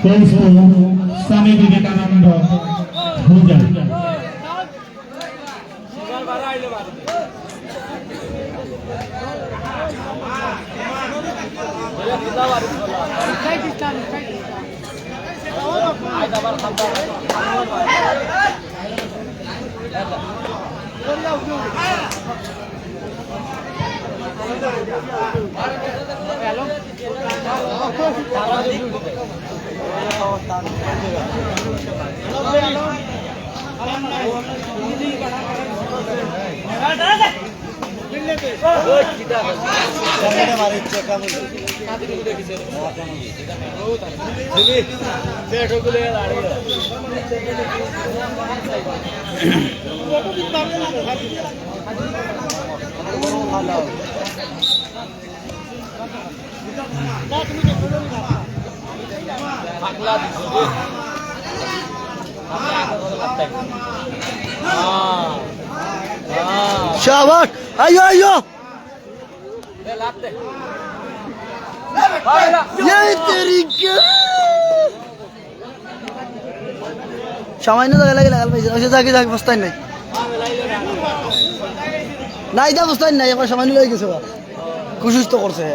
goes to Swami Vivekananda Bhujan. शाबाश आयो आयो ये तेरी क्या सामान्य जागा লাগে লাগাল পাইছে ওই জায়গা জায়গা বস্তাই নাই নাই দা বস্তাই নাই একবার সামান্য লই গেছে কুসুস্ত করছে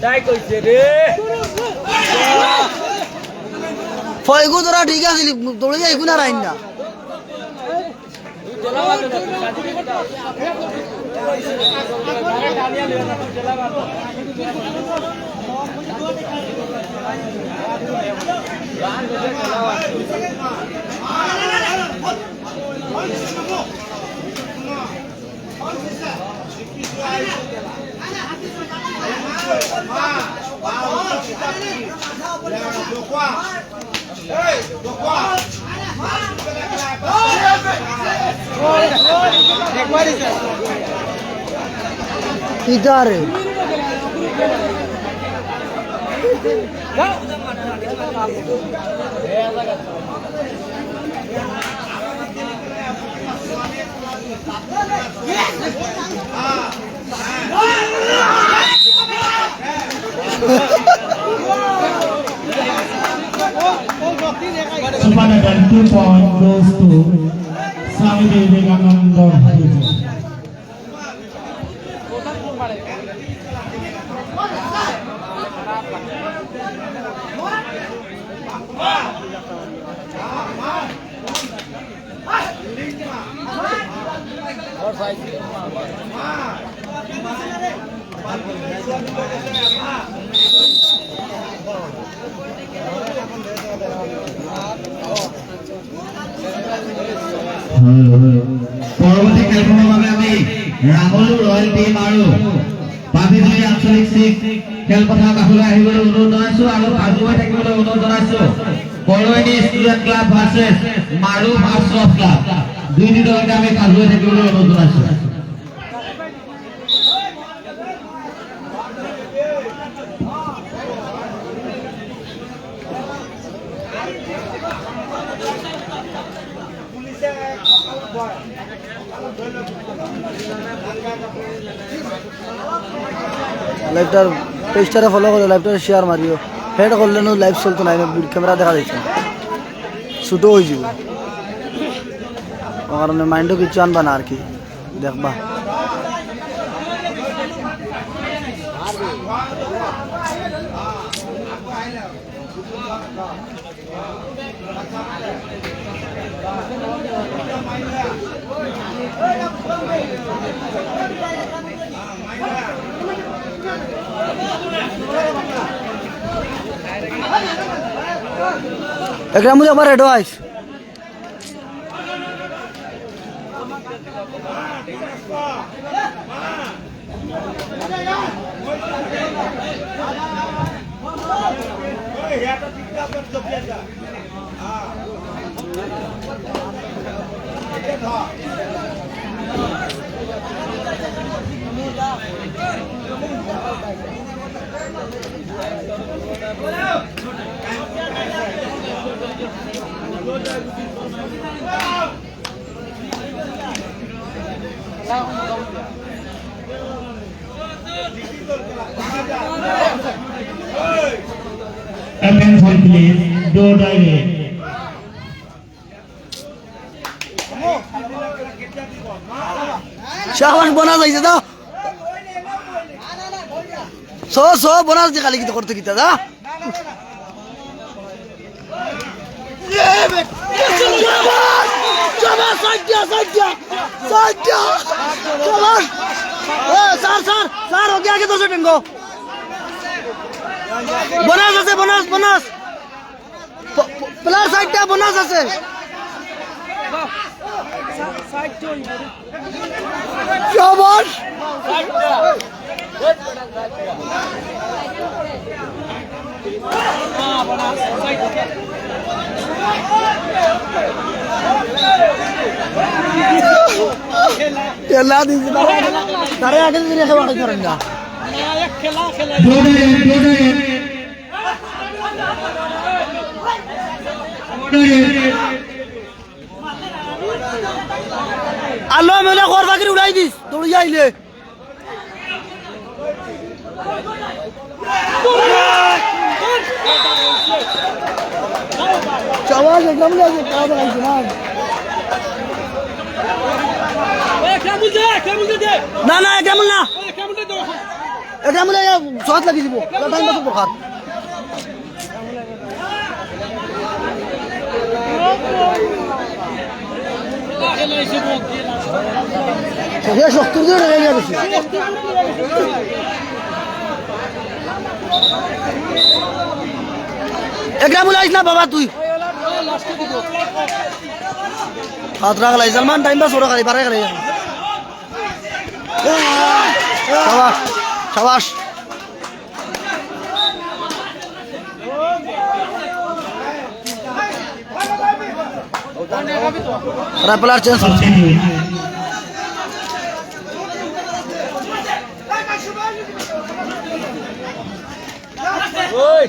তাই কইছে রে ফয়গো তোরা ঠিক আছে দৌড়ে যাই গুনা রাইন না इधर Supernatant 2 point goes to Swami Vivekananda Bhujan. পরবর্তী খেলবো আমি ৰাহুল ৰয়েল টিম আৰু পাভিজনী আঞ্চলিক শিখ খেলপথাৰ কাষলৈ আহিবলৈ অনুৰোধ জনাইছো আৰু সাজু হৈ থাকিবলৈ অনুৰোধ জনাইছো। কলনী ষ্টুডেণ্ট ক্লাব ভাৰ্চেছ মাৰু মাছৰফ ক্লাব দুইটি দলকে আমি সাজু হৈ থাকিবলৈ অনুৰোধ জনাইছো। লাইভটার পেজটারে ফলো করে লাইভটারে শেয়ার মারিও। হেড করলে লাইভ চলতো না, ক্যামেরা দেখা যাচ্ছে না, ছোটো হয়ে যাব। ও কারণে মাইন্ডও কিছু আনবা না আর কি, দেখবা। একটা মুঝে আমার advice Attention please, door direct. Shahbaz bonus আইছে তো সো বোনাস দিয়ে খালি কি করতে কিতা দা স্যার ওকে আগে 200 টেঙ্গো বোনাস আছে, বোনাস প্লাস সাইডটা বোনাস আছে। শাবাশ খেলা দিছি তারে আগে দিনে খেলা করেন না আলো মেলে ঘর বাকির উড়াই দিস দৌড়ি আইলে চাওয়াজ একদম লাগে কাজ আইছে না না একদম না একদম না সহজ লাগি দিব টাইম পাস বখাত শক্তি দিয়ে রেগে গেছে একদম লাইস না বাবা তুই হাত রাখলাই সলমান টাইম পাস ওরা খালি পারে খালি শাবাশ শাবাশ রাইফলার চেঞ্জ ওই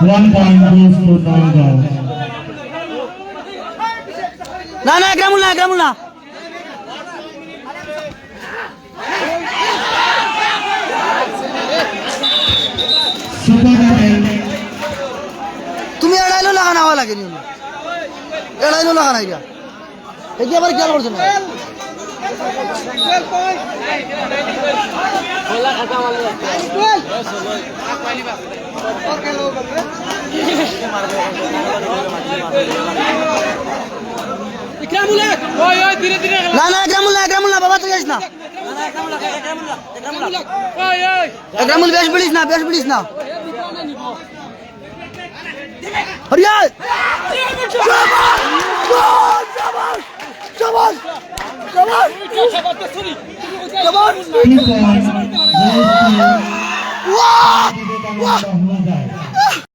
1 point goes to Nalgaon. না না গ্রামুল না তুমি এড়াইলো লাগানো হওয়া লাগে নি এড়াইলো লাগানো এটা এই আবার খেয়াল করছো না না না গ্রামুল না বাবা তুই যাস না গ্রামুল বেশ বিড়িস না হরিয়া শাবাশ শাবাশ শাবাশ Uniform, ওয়াও ওয়াও